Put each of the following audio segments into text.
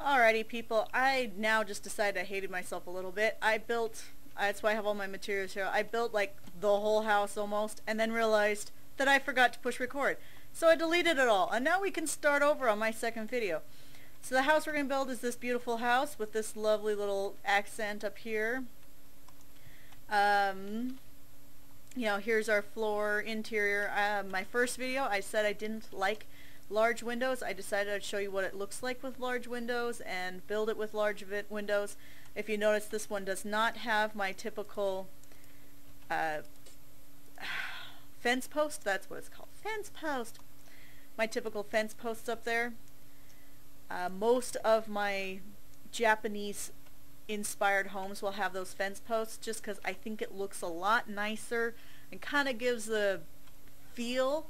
Alrighty people, I now just decided I hated myself a little bit. That's why I have all my materials here. I built like the whole house almost, and then realized that I forgot to push record. So I deleted it all, and now we can start over on my second video. So the house we're going to build is this beautiful house with this lovely little accent up here. Here's our floor interior. My first video I said I didn't like large windows. I decided I'd show you what it looks like with large windows and build it with large windows. If you notice, this one does not have my typical fence post. That's what it's called, fence post. My typical fence posts up there. Most of my Japanese inspired homes will have those fence posts just because I think it looks a lot nicer and kind of gives the feel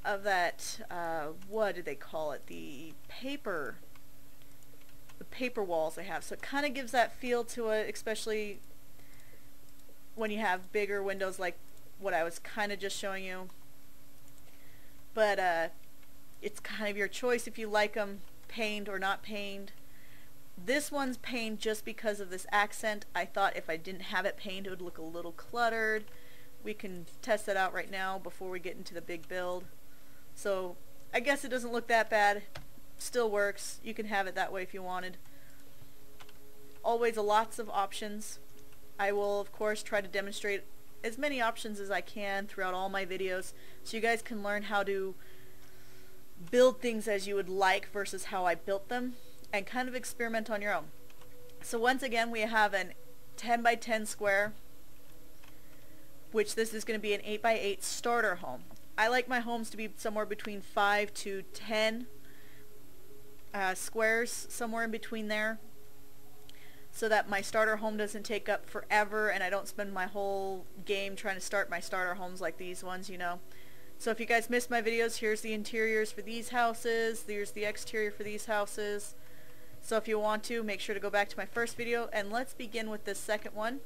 of that, what do they call it, the paper walls they have. So it kind of gives that feel to it, especially when you have bigger windows like what I was kind of just showing you. But it's kind of your choice if you like them paned or not paned. This one's paned just because of this accent. I thought if I didn't have it paned it would look a little cluttered. We can test that out right now before we get into the big build. So I guess it doesn't look that bad. Still works. You can have it that way if you wanted. Always lots of options. I will of course try to demonstrate as many options as I can throughout all my videos so you guys can learn how to build things as you would like versus how I built them, and kind of experiment on your own. So once again we have an 10 by 10 square, which this is going to be an 8 by 8 starter home. I like my homes to be somewhere between 5 to 10 squares, somewhere in between there, so that my starter home doesn't take up forever and I don't spend my whole game trying to start my starter homes like these ones, you know. So if you guys missed my videos, here's the interiors for these houses, here's the exterior for these houses. So if you want to, make sure to go back to my first video, and let's begin with this second one.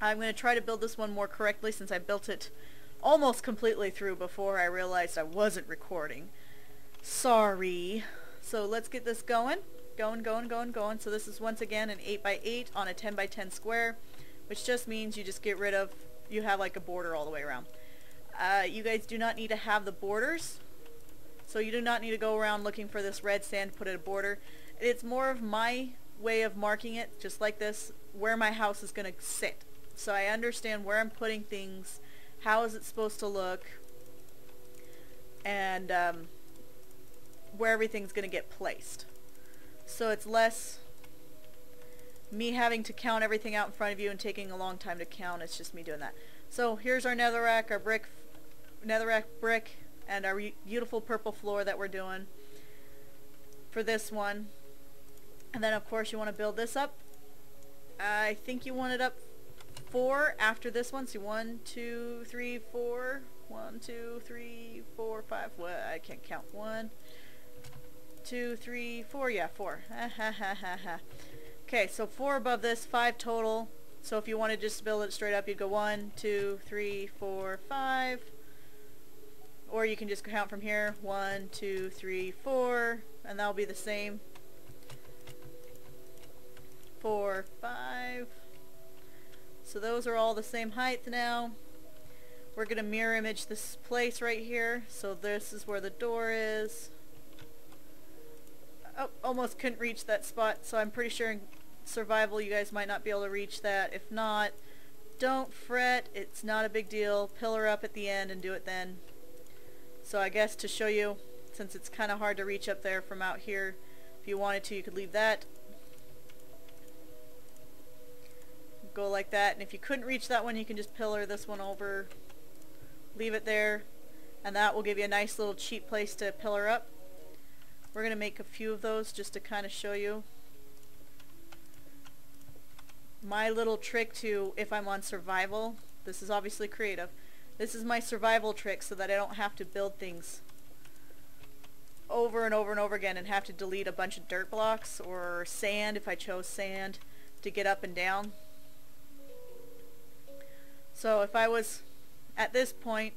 I'm going to try to build this one more correctly since I built it almost completely through before I realized I wasn't recording. Sorry. So let's get this going. Going. So this is once again an 8 by 8 on a 10 by 10 square, which just means you just get rid of, you have like a border all the way around. You guys do not need to have the borders, so you do not need to go around looking for this red sand, put it a border. It's more of my way of marking it, just like this, where my house is going to sit. So I understand where I'm putting things, how is it supposed to look, and where everything's going to get placed. So it's less me having to count everything out in front of you and taking a long time to count. It's just me doing that. So here's our netherrack, our netherrack brick, and our beautiful purple floor that we're doing for this one. And then of course you want to build this up. I think you want it up 4 after this one. So 1, 2, 3, 4. 1, 2, 3, 4, 5. Well, I can't count. 1, 2, 3, 4. Yeah, 4. Okay, so 4 above this, 5 total. So if you want to just build it straight up, you'd go 1, 2, 3, 4, 5. Or you can just count from here. 1, 2, 3, 4. And that'll be the same. 4, 5. So those are all the same height now. We're going to mirror image this place right here. So this is where the door is. Oh, almost couldn't reach that spot. So I'm pretty sure in survival you guys might not be able to reach that. If not, don't fret. It's not a big deal. Pillar up at the end and do it then. So I guess to show you, since it's kind of hard to reach up there from out here, if you wanted to, you could leave that. Go like that, and if you couldn't reach that one, you can just pillar this one over, leave it there, and that will give you a nice little cheap place to pillar up. We're going to make a few of those just to kind of show you my little trick to, if I'm on survival, this is obviously creative, this is my survival trick so that I don't have to build things over and over and over again and have to delete a bunch of dirt blocks or sand if I chose sand to get up and down. So if I was at this point,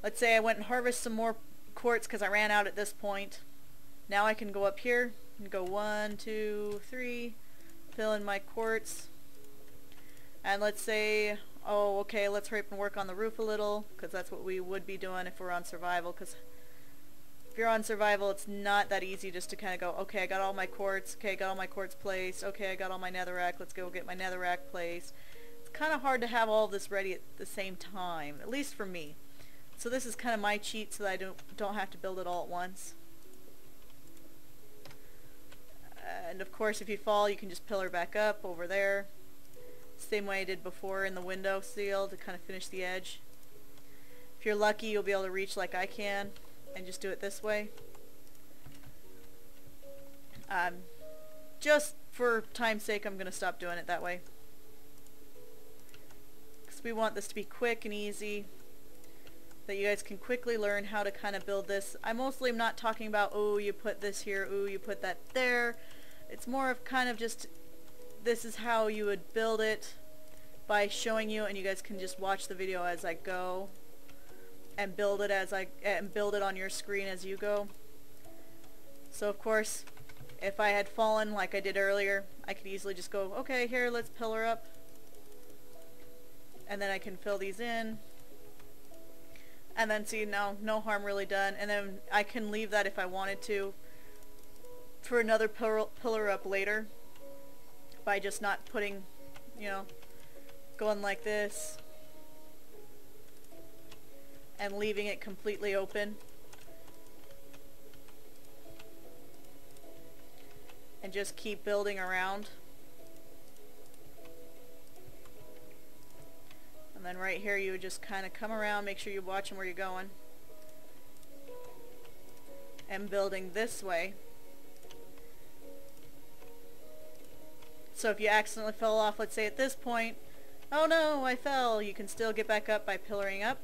let's say I went and harvest some more quartz because I ran out at this point. Now I can go up here, And go 1, 2, 3, fill in my quartz. And let's say, oh, okay, let's hurry up and work on the roof a little, because that's what we would be doing if we're on survival, because if you're on survival, it's not that easy just to kind of go, okay, I got all my quartz, okay, I got all my quartz placed, okay, I got all my netherrack, let's go get my netherrack placed. It's kind of hard to have all of this ready at the same time, at least for me. So this is kind of my cheat so that I don't have to build it all at once. And of course, if you fall, you can just pillar back up over there. Same way I did before in the window seal to kind of finish the edge. If you're lucky, you'll be able to reach like I can and just do it this way. Just for time's sake, I'm going to stop doing it that way. Because we want this to be quick and easy, that you guys can quickly learn how to kind of build this. I mostly am not talking about, oh, you put this here, oh, you put that there. It's more of kind of just, this is how you would build it by showing you, and you guys can just watch the video as I go and build it on your screen as you go. So of course, if I had fallen like I did earlier, I could easily just go, okay, here, let's pillar up, and then I can fill these in, and then see, no harm really done, and then I can leave that if I wanted to for another pillar up later by just not putting, going like this and leaving it completely open, and just keep building around. And then right here you would just kind of come around, make sure you're watching where you're going, and building this way. So if you accidentally fell off, let's say at this point, oh no, I fell, you can still get back up by pillaring up.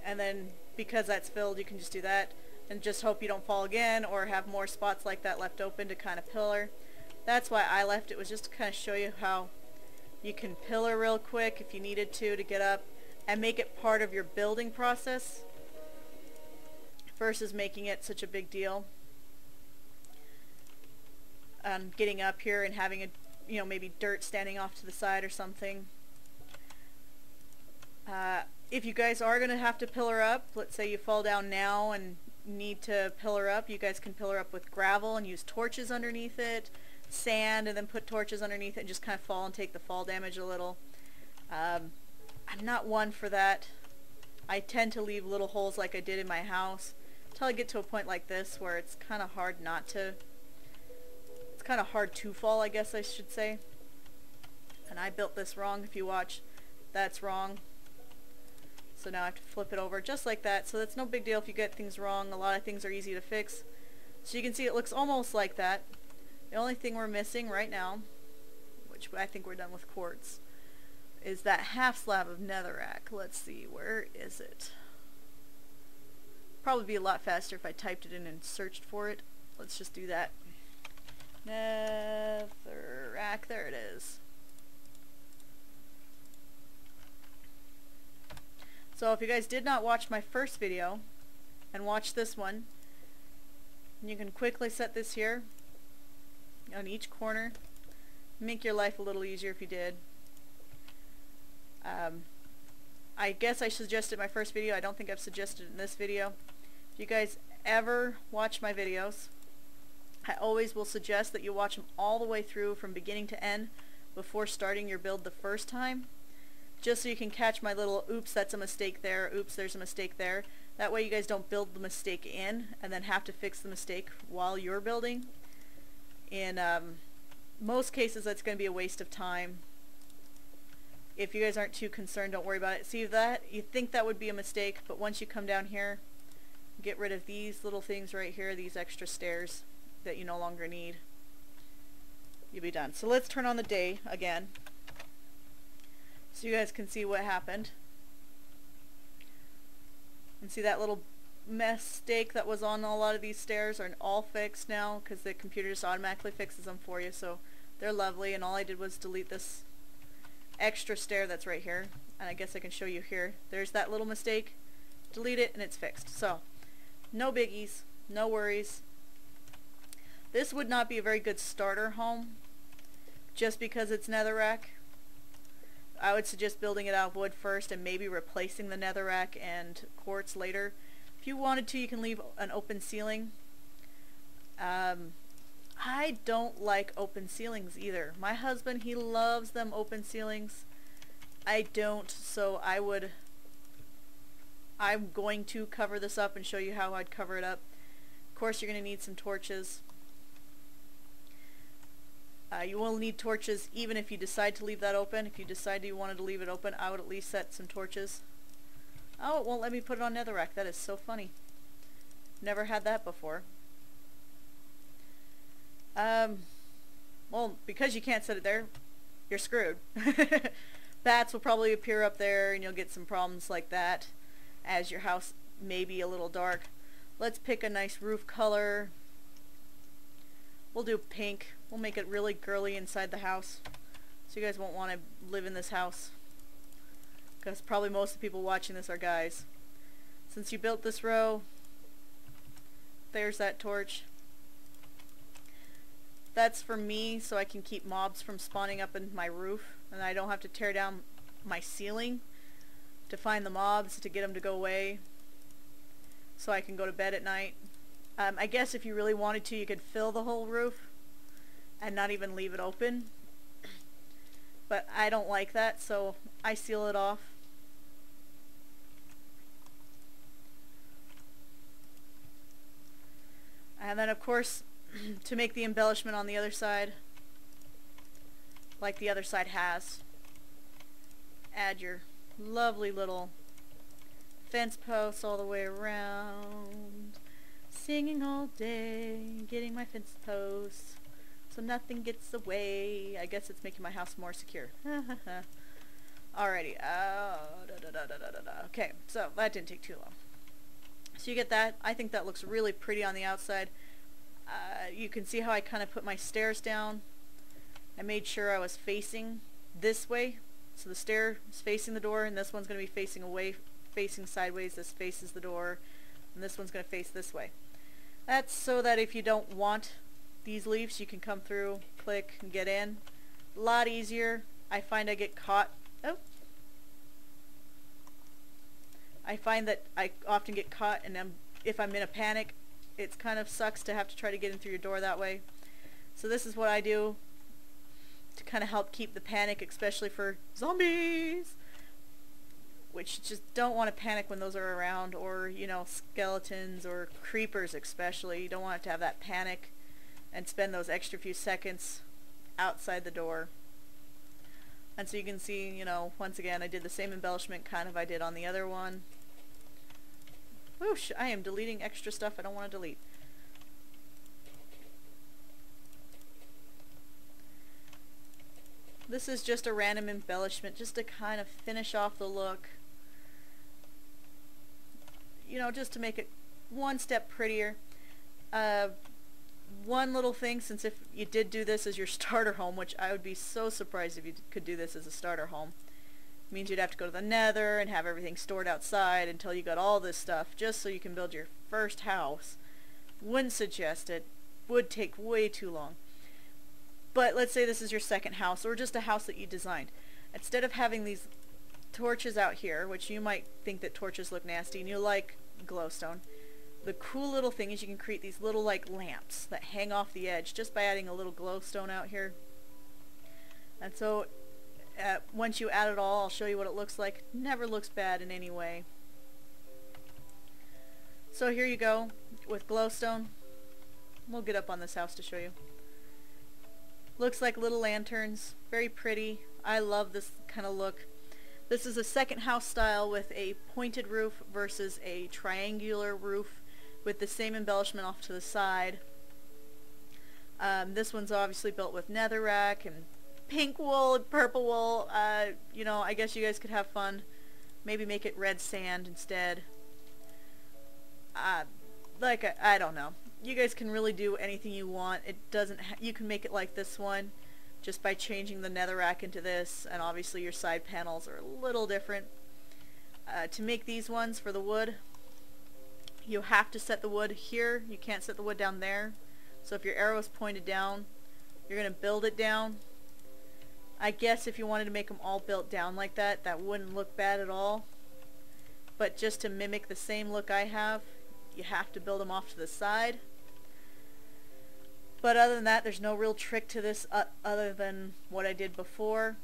And then because that's filled, you can just do that and just hope you don't fall again or have more spots like that left open to kind of pillar. That's why I left it, was just to kind of show you how you can pillar real quick if you needed to get up and make it part of your building process versus making it such a big deal. Getting up here and having a, maybe dirt standing off to the side or something. If you guys are going to have to pillar up, let's say you fall down now and need to pillar up, you guys can pillar up with gravel and use torches underneath it, sand, and then put torches underneath it and just kind of fall and take the fall damage a little. I'm not one for that. I tend to leave little holes like I did in my house until I get to a point like this where it's kind of hard not to. It's kind of hard to fall, I guess I should say. And I built this wrong. If you watch, that's wrong. So now I have to flip it over just like that. So that's no big deal if you get things wrong. A lot of things are easy to fix. So you can see it looks almost like that. The only thing we're missing right now, which I think we're done with quartz, is that half slab of netherrack. Let's see, where is it? Probably be a lot faster if I typed it in and searched for it. Let's just do that. Netherrack, there it is. So if you guys did not watch my first video and watch this one, you can quickly set this here on each corner. Make your life a little easier if you did. I guess I suggested my first video. I don't think I've suggested it in this video. If you guys ever watch my videos, I always will suggest that you watch them all the way through from beginning to end before starting your build the first time, just so you can catch my little oops, that's a mistake there, oops, there's a mistake there. That way you guys don't build the mistake in and then have to fix the mistake while you're building. In most cases that's going to be a waste of time. If you guys aren't too concerned, don't worry about it. See that? You think that would be a mistake, but once you come down here, get rid of these little things right here, these extra stairs that you no longer need. You'll be done. So let's turn on the day again so you guys can see what happened. And see that little mistake that was on a lot of these stairs are all fixed now because the computer just automatically fixes them for you, so they're lovely. And all I did was delete this extra stair that's right here, and I guess I can show you here. There's that little mistake. Delete it and it's fixed. So no biggies, no worries. This would not be a very good starter home just because it's netherrack. I would suggest building it out of wood first and maybe replacing the netherrack and quartz later. If you wanted to, you can leave an open ceiling. I don't like open ceilings either. My husband, he loves them open ceilings. I don't, so I'm going to cover this up and show you how I'd cover it up. Of course, you're going to need some torches. You will need torches even if you decide to leave that open. If you decide you wanted to leave it open, I would at least set some torches. Oh, it won't let me put it on netherrack. That is so funny. Never had that before. Well, because you can't set it there, you're screwed. Bats will probably appear up there and you'll get some problems like that as your house may be a little dark. Let's pick a nice roof color. We'll do pink. We'll make it really girly inside the house, so you guys won't want to live in this house, because probably most of the people watching this are guys. Since you built this row, there's that torch. That's for me so I can keep mobs from spawning up in my roof, and I don't have to tear down my ceiling to find the mobs to get them to go away, so I can go to bed at night. I guess if you really wanted to, you could fill the whole roof and not even leave it open. But I don't like that, so I seal it off. And then of course, to make the embellishment on the other side, like the other side has, add your lovely little fence posts all the way around. Singing all day, getting my fence posts so nothing gets away. I guess it's making my house more secure. Alrighty. Okay, so that didn't take too long. So you get that. I think that looks really pretty on the outside. You can see how I kind of put my stairs down. I made sure I was facing this way. So the stair is facing the door, and this one's going to be facing away, facing sideways. This faces the door, and this one's going to face this way. That's so that if you don't want these leaves, you can come through, click, and get in. A lot easier. I find I get caught. Oh. I find that I often get caught, and if I'm in a panic, it kind of sucks to have to try to get in through your door that way. So this is what I do to kind of help keep the panic, especially for zombies, which you just don't want to panic when those are around, or, you know, skeletons or creepers especially. You don't want to have that panic and spend those extra few seconds outside the door. And so you can see, you know, once again, I did the same embellishment kind of I did on the other one. Whoosh, I am deleting extra stuff I don't want to delete. This is just a random embellishment just to kind of finish off the look. You know, just to make it one step prettier. One little thing, since if you did do this as your starter home, which I would be so surprised if you could do this as a starter home, it means you'd have to go to the nether and have everything stored outside until you got all this stuff just so you can build your first house. Wouldn't suggest it. Would take way too long. But let's say this is your second house, or just a house that you designed. Instead of having these torches out here, which you might think that torches look nasty and you like glowstone, the cool little thing is you can create these little like lamps that hang off the edge just by adding a little glowstone out here. And so once you add it all, I'll show you what it looks like. Never looks bad in any way. So here you go with glowstone. We'll get up on this house to show you. Looks like little lanterns. Very pretty. I love this kind of look. This is a second house style with a pointed roof versus a triangular roof with the same embellishment off to the side. This one's obviously built with netherrack and pink wool and purple wool. You know, I guess you guys could have fun. Maybe make it red sand instead. I don't know. You guys can really do anything you want. It doesn't. You can make it like this one, just by changing the netherrack into this, and obviously your side panels are a little different. To make these ones for the wood, you have to set the wood here. You can't set the wood down there. So if your arrow is pointed down, you're going to build it down. I guess if you wanted to make them all built down like that, that wouldn't look bad at all. But just to mimic the same look I have, you have to build them off to the side. But other than that, there's no real trick to this other than what I did before.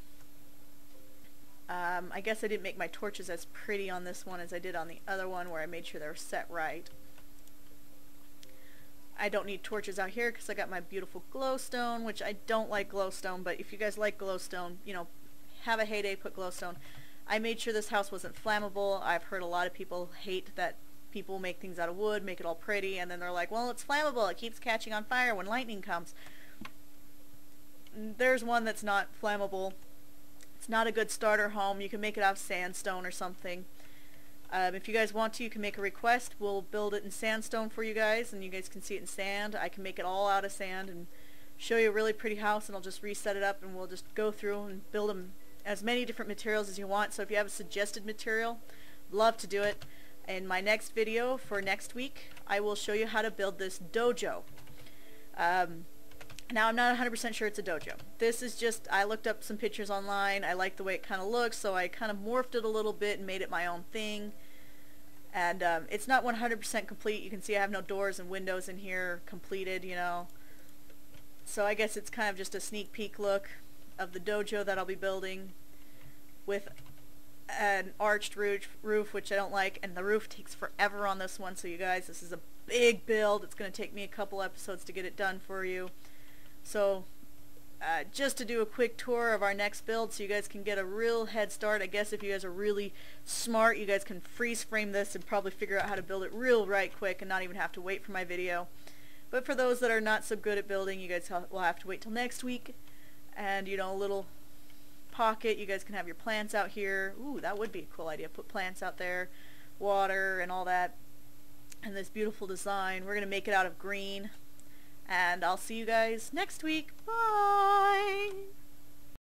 I guess I didn't make my torches as pretty on this one as I did on the other one, where I made sure they were set right. I don't need torches out here because I got my beautiful glowstone, which I don't like glowstone, but if you guys like glowstone, you know, have a heyday, put glowstone. I made sure this house wasn't flammable. I've heard a lot of people hate that people make things out of wood, make it all pretty, and then they're like, well, it's flammable, it keeps catching on fire when lightning comes. There's one that's not flammable. It's not a good starter home. You can make it out of sandstone or something. If you guys want to, you can make a request. We'll build it in sandstone for you guys, and you guys can see it in sand. I can make it all out of sand and show you a really pretty house, and I'll just reset it up, and we'll just go through and build them as many different materials as you want. So if you have a suggested material, love to do it. In my next video for next week, I will show you how to build this dojo. Now, I'm not 100% sure it's a dojo. This is just, I looked up some pictures online. I like the way it kind of looks, so I kind of morphed it a little bit and made it my own thing. And it's not 100% complete. You can see I have no doors and windows in here completed, you know. So I guess it's kind of just a sneak peek look of the dojo that I'll be building with an arched roof, which I don't like, and the roof takes forever on this one. So you guys, this is a big build. It's going to take me a couple episodes to get it done for you. So just to do a quick tour of our next build so you guys can get a real head start. I guess if you guys are really smart, you guys can freeze frame this and probably figure out how to build it real right quick and not even have to wait for my video. But for those that are not so good at building, you guys will have to wait till next week. And, you know, a little pocket, you guys can have your plants out here. Ooh, that would be a cool idea. Put plants out there, water and all that, and this beautiful design. We're going to make it out of green. And I'll see you guys next week. Bye!